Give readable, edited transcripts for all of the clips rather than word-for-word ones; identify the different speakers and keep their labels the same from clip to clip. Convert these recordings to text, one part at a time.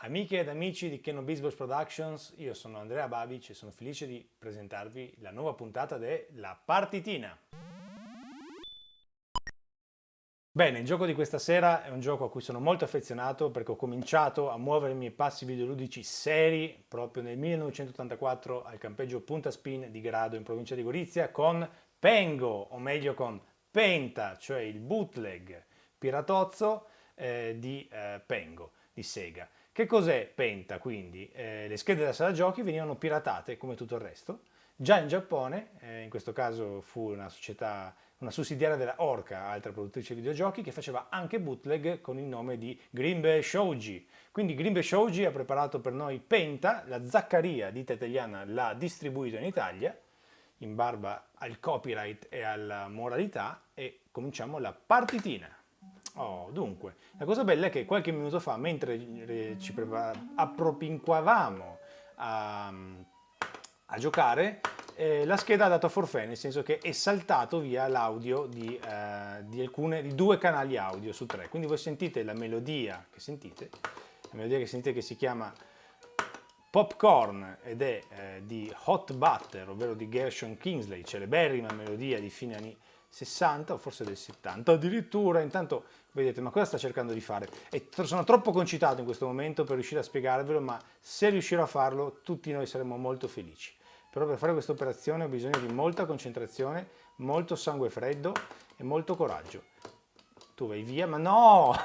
Speaker 1: Amiche ed amici di Canon Beatbox Productions, io sono Andrea Babic e sono felice di presentarvi la nuova puntata della Partitina. Bene, il gioco di questa sera è un gioco a cui sono molto affezionato perché ho cominciato a muovere i miei passi videoludici seri proprio nel 1984 al campeggio Punta Spin di Grado in provincia di Gorizia con Pengo, o meglio con Penta, cioè il bootleg piratozzo di Pengo, di Sega. Che cos'è Penta quindi? Le schede della sala giochi venivano piratate come tutto il resto. Già in Giappone, in questo caso fu una società, una sussidiaria della Orca, altra produttrice di videogiochi, che faceva anche bootleg con il nome di Grimbe Shoji. Quindi Grimbe Shoji ha preparato per noi Penta, la Zaccaria, ditta italiana, l'ha distribuito in Italia, in barba al copyright e alla moralità, e cominciamo la partitina. Oh, dunque, la cosa bella è che qualche minuto fa, mentre ci appropinquavamo a giocare, la scheda ha dato forfait, nel senso che è saltato via l'audio di due canali audio su tre. Quindi voi sentite la melodia che sentite che si chiama Popcorn ed è di Hot Butter, ovvero di Gershon Kingsley, celeberrima melodia di fine anni 60 o forse del 70 addirittura. Intanto vedete, ma cosa sta cercando di fare? E sono troppo concitato in questo momento per riuscire a spiegarvelo, ma se riuscirò a farlo tutti noi saremo molto felici. Però per fare questa operazione ho bisogno di molta concentrazione, molto sangue freddo e molto coraggio. Tu vai via, ma no!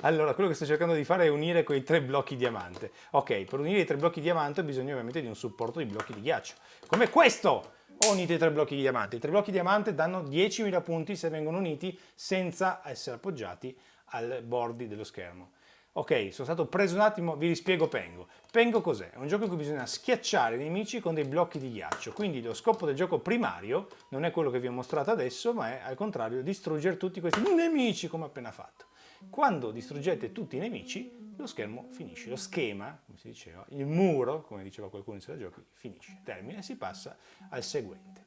Speaker 1: Allora, quello che sto cercando di fare è unire quei tre blocchi diamante. Ok, per unire i tre blocchi diamante ho bisogno ovviamente di un supporto di blocchi di ghiaccio. Come questo! Ho unito i tre blocchi di diamante. I tre blocchi di diamante danno 10.000 punti se vengono uniti senza essere appoggiati ai bordi dello schermo. Ok, sono stato preso un attimo, vi rispiego Pengo. Pengo cos'è? È un gioco in cui bisogna schiacciare i nemici con dei blocchi di ghiaccio, quindi lo scopo del gioco primario non è quello che vi ho mostrato adesso, ma è al contrario distruggere tutti questi nemici come appena fatto. Quando distruggete tutti i nemici, lo schermo finisce, lo schema, come si diceva, il muro, come diceva qualcuno in sala giochi, finisce, termina e si passa al seguente.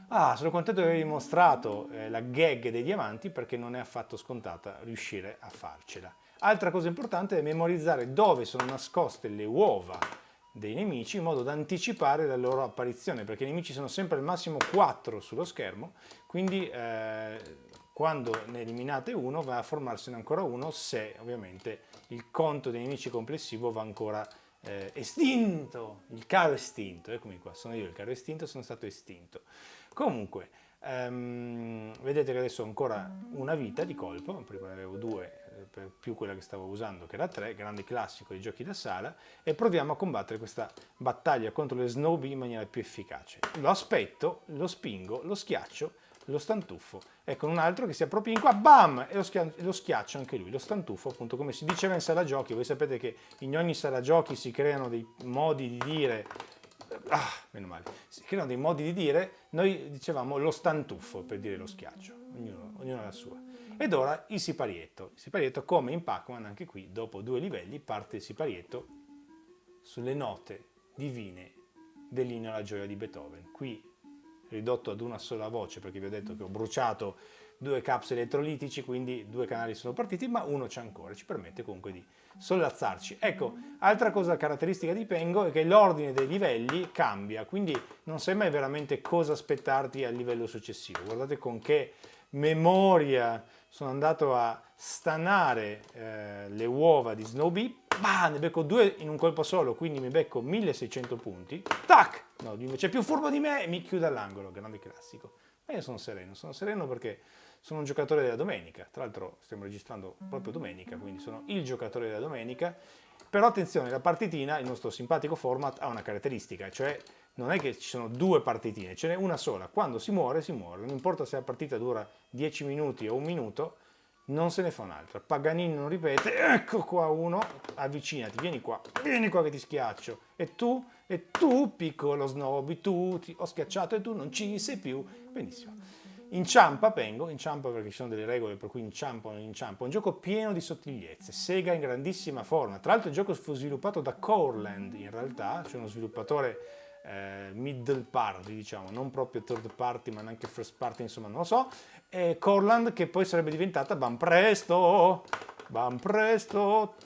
Speaker 1: Ah, sono contento di avervi mostrato la gag dei diamanti perché non è affatto scontata riuscire a farcela. Altra cosa importante è memorizzare dove sono nascoste le uova dei nemici in modo da anticipare la loro apparizione, perché i nemici sono sempre al massimo 4 sullo schermo, quindi quando ne eliminate uno va a formarsene ancora uno se ovviamente il conto dei nemici complessivo va ancora estinto, il caro estinto, eccomi qua, sono io il caro estinto, sono stato estinto. Comunque, vedete che adesso ho ancora una vita di colpo, prima ne avevo due, più quella che stavo usando che era 3, grande classico dei giochi da sala, e proviamo a combattere questa battaglia contro le Snowbee in maniera più efficace. Lo aspetto, lo spingo, lo schiaccio, lo stantuffo. Ecco un altro che si appropria in qua, bam! E lo schiaccio anche lui, lo stantuffo, appunto come si diceva in sala giochi. Voi sapete che in ogni sala giochi si creano dei modi di dire, meno male, si creano dei modi di dire, noi dicevamo lo stantuffo per dire lo schiaccio, ognuno ha la sua. Ed ora il siparietto. Il siparietto, come in Pac-Man, anche qui, dopo 2 livelli, parte il siparietto sulle note divine dell'inno alla gioia di Beethoven. Qui ridotto ad una sola voce, perché vi ho detto che ho bruciato 2 capsuli elettrolitici, quindi 2 canali sono partiti, ma uno c'è ancora, ci permette comunque di sollazzarci. Ecco, altra cosa caratteristica di Pengo è che l'ordine dei livelli cambia, quindi non sai mai veramente cosa aspettarti al livello successivo. Guardate con che memoria sono andato a stanare le uova di Snowbee. Bah, ne becco 2 in un colpo solo, quindi mi becco 1600 punti. Tac! No, c'è più furbo di me e mi chiude all'angolo, grande classico. Ma io sono sereno perché sono un giocatore della domenica. Tra l'altro stiamo registrando proprio domenica, quindi sono il giocatore della domenica. Però attenzione, la partitina, il nostro simpatico format, ha una caratteristica, cioè non è che ci sono 2 partitine, ce n'è una sola. Quando si muore, si muore. Non importa se la partita dura 10 minuti o 1 minuto, non se ne fa un'altra. Paganini non ripete, ecco qua uno, avvicinati, vieni qua che ti schiaccio. E tu, piccolo Snowbee, ti ho schiacciato e tu non ci sei più. Benissimo. Inciampa Pengo, inciampa perché ci sono delle regole per cui inciampa o non inciampa. È un gioco pieno di sottigliezze, Sega in grandissima forma. Tra l'altro il gioco fu sviluppato da Coreland in realtà, cioè uno sviluppatore middle party, diciamo, non proprio third party ma neanche first party, insomma non lo so. Coreland che poi sarebbe diventata ben presto Banpresto,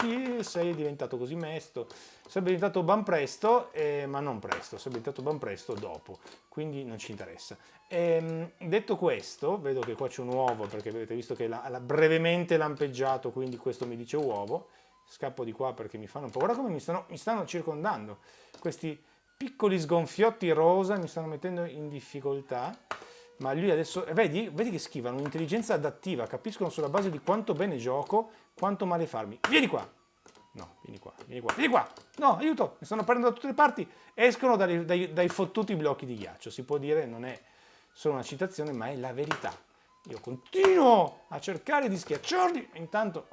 Speaker 1: sei diventato così mesto. Sarebbe diventato Banpresto, ma non presto, sarebbe diventato Banpresto dopo, quindi non ci interessa. Detto questo, vedo che qua c'è un uovo, perché avete visto che l'ha brevemente lampeggiato, quindi questo mi dice uovo. Scappo di qua perché mi fanno un po'. Guarda come mi stanno circondando. Questi piccoli sgonfiotti rosa mi stanno mettendo in difficoltà. Ma lui adesso, vedi che schivano, un'intelligenza adattiva, capiscono sulla base di quanto bene gioco, quanto male farmi. Vieni qua! No, vieni qua, vieni qua, vieni qua! No, aiuto, mi stanno prendendo da tutte le parti, escono dai fottuti blocchi di ghiaccio. Si può dire, non è solo una citazione, ma è la verità. Io continuo a cercare di schiacciarli, e intanto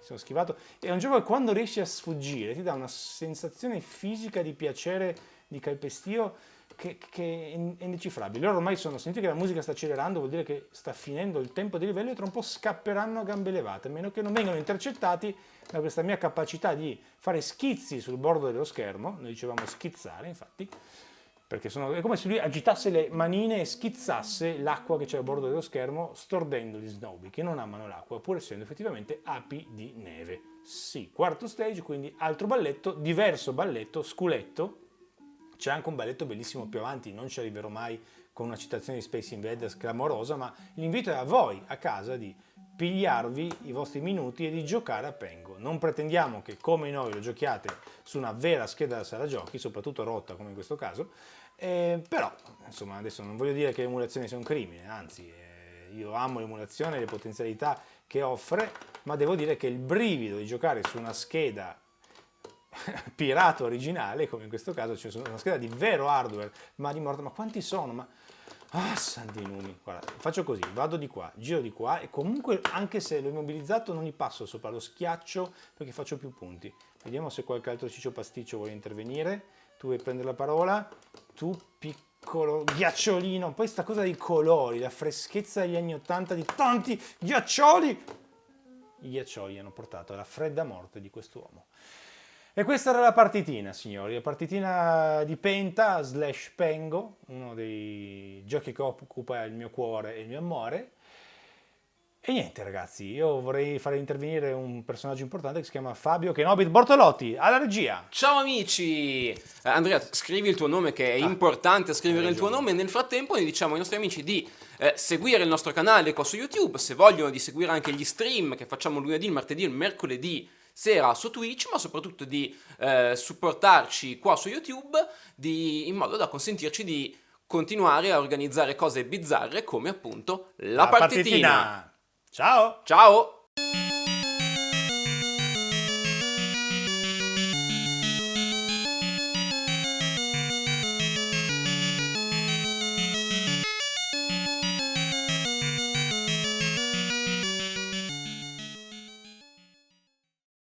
Speaker 1: sono schivato. È un gioco che quando riesci a sfuggire ti dà una sensazione fisica di piacere, di calpestio, che è indecifrabile. Loro ormai sentite che la musica sta accelerando, vuol dire che sta finendo il tempo di livello e tra un po' scapperanno a gambe levate, a meno che non vengano intercettati da questa mia capacità di fare schizzi sul bordo dello schermo. Noi dicevamo schizzare, infatti, perché è come se lui agitasse le manine e schizzasse l'acqua che c'è al bordo dello schermo, stordendo gli Snowy, che non amano l'acqua, pur essendo effettivamente api di neve. Sì, quarto stage, quindi altro balletto, diverso balletto, sculetto. C'è anche un balletto bellissimo più avanti, non ci arriverò mai con una citazione di Space Invaders clamorosa, ma l'invito è a voi, a casa, di pigliarvi i vostri minuti e di giocare a Pengo. Non pretendiamo che come noi lo giochiate su una vera scheda da sala giochi, soprattutto rotta come in questo caso, però insomma adesso non voglio dire che l'emulazione sia un crimine, anzi io amo l'emulazione e le potenzialità che offre, ma devo dire che il brivido di giocare su una scheda pirata originale, come in questo caso, cioè una scheda di vero hardware, ma di morte, ma quanti sono? Ma santi numi, guarda, faccio così, vado di qua, giro di qua e comunque anche se l'ho immobilizzato non gli passo sopra, lo schiaccio perché faccio più punti. Vediamo se qualche altro ciccio pasticcio vuole intervenire. Tu vuoi prendere la parola? Tu piccolo ghiacciolino, poi sta cosa dei colori, la freschezza degli anni 80 di tanti ghiaccioli. I ghiaccioli hanno portato alla fredda morte di quest'uomo. E questa era la partitina, signori, la partitina di Penta / Pengo, uno dei giochi che occupa il mio cuore e il mio amore. E niente ragazzi, io vorrei fare intervenire un personaggio importante che si chiama Fabio Kenobit Bortolotti, alla regia.
Speaker 2: Ciao amici! Andrea, scrivi il tuo nome, che è importante scrivere il tuo nome. Nel frattempo noi diciamo ai nostri amici di seguire il nostro canale qua su YouTube, se vogliono di seguire anche gli stream che facciamo lunedì, il martedì e il mercoledì sera su Twitch, ma soprattutto di supportarci qua su YouTube in modo da consentirci di continuare a organizzare cose bizzarre come appunto la partitina.
Speaker 1: Ciao!
Speaker 2: Ciao!